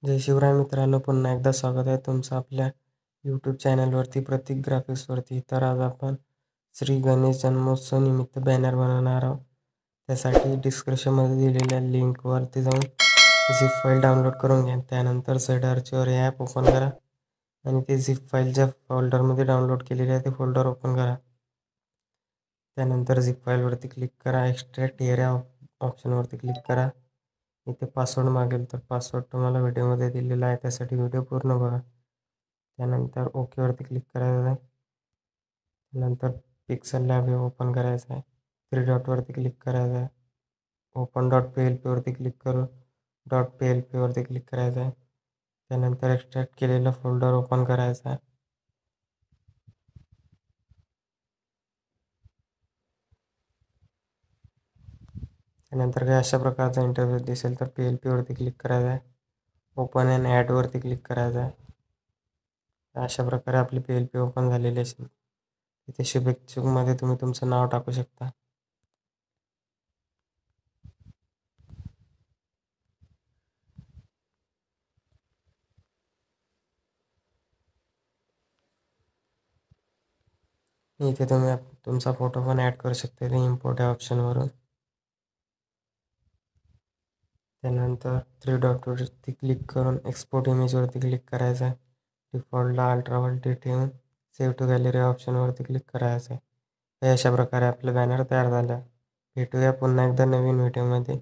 जय शिवराय मित्रांनो, पुन्हा एकदा स्वागत आहे तुमचं आपल्या यूट्यूब चॅनलवरती प्रतीक ग्राफिक्सवरती. तर आज आपण श्री गणेश जन्मोत्सव निमित्त बॅनर बनवणार आहोत. त्यासाठी डिस्क्रिप्शनमध्ये दिलेल्या लिंकवरती जाऊन झिप फाईल डाउनलोड करून घ्या. त्यानंतर झेडआरचीवर हे ॲप ओपन करा आणि ते झिप फाईल ज्या फोल्डरमध्ये डाउनलोड केलेले आहे ते फोल्डर ओपन करा. त्यानंतर झिप फाईलवरती क्लिक करा. एक्स्ट्रॅक्ट एरिया ऑप्शनवरती क्लिक करा. इथे पासवर्ड मागेल, तर पासवर्ड तुम्हाला व्हिडिओमध्ये दिलेला आहे, त्यासाठी व्हिडिओ पूर्ण बघा. त्यानंतर ओकेवरती क्लिक करायचं आहे. त्यानंतर पिक्सल लॅब हे ओपन करायचं आहे. 3 डॉटवरती क्लिक करायचं आहे. ओपन .php वरती क्लिक करून .php वरती क्लिक करायचं आहे. त्यानंतर एक्स्ट्रॅक्ट केलेलं फोल्डर ओपन करायचं आहे. त्यानंतर काही अशा प्रकारचा इंटरफेस दिसेल, तर PLP वरती क्लिक करायचं आहे. ओपन अँड ॲडवरती क्लिक करायचं आहे. अशा प्रकारे आपली PLP ओपन झालेली असेल. इथे शुभेच्छुकमध्ये तुम्ही तुमचं नाव टाकू शकता. इथे तुम्ही तुमचा फोटो पण ॲड करू शकता इथे इम्पोर्ट या ऑप्शनवरून. त्यानंतर 3 डॉटवरती क्लिक करून एक्सपोर्ट इमेजवरती क्लिक करायचं आहे. डिफॉल्टला अल्ट्राव्हायोलेट ठेवून सेव्ह टू गॅलरी ऑप्शनवरती क्लिक करायचं आहे. अशा प्रकारे आपलं बॅनर तयार झालं. भेटूया पुन्हा एकदा नवीन व्हिडिओमध्ये.